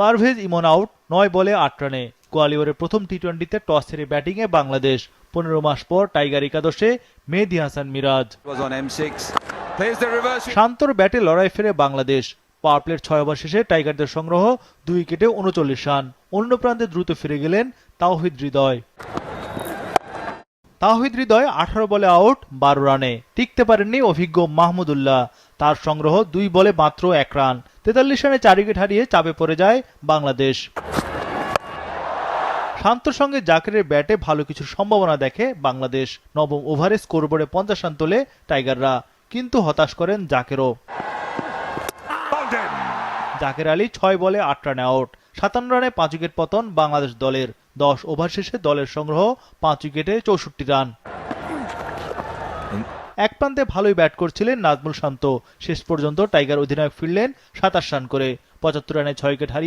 পারভেজ ইমন out 9 বলে 8 রানে। কোয়ালিয়রের প্রথম টি-20তে টস হেরে ব্যাটিংয়ে বাংলাদেশ। 15 মাস পর টাইগার একাদশে মেহেদী হাসান মিরাজ। শান্তর ব্যাটে লড়াই ফেরে বাংলাদেশ। পাওয়ার প্লের 6 ওভার শেষে টাইগারদের সংগ্রহ 2 উইকেটে 39 রান। অন্য প্রান্তে দ্রুত ফিরে গেলেন তাওহিদ হৃদয়। 18 বলে আউট 12 রানে। টিকতে পারেননি অভিজ্ঞ মাহমুদুল্লাহ। তার সংগ্রহ 2 বলে মাত্র 1 রান। 43 রানে 4 উইকেট হারিয়ে চাপে পড়ে যায় বাংলাদেশ। শান্তর সঙ্গে জাকেরের ব্যাটে ভালো কিছুর সম্ভাবনা দেখে বাংলাদেশ। নবম ওভারে স্কোরবোর্ডে 50 রান তোলে টাইগাররা, কিন্তু হতাশ করেন জাকেরও। জাকের আলী 6 বলে 8 রানে আউট। 57 রানে 5 উইকেট পতন বাংলাদেশ দলের। 10 ওভার শেষে দলের সংগ্রহ 5 উইকেটে 64 রান। এক প্রান্তে ভালোই ব্যাট করছিলেন নাজমুল শান্ত। শেষ পর্যন্ত টাইগার অধিনায়ক ফিরলেন 27 রান করে। 75 রানে 6 উইকেট হারিয়ে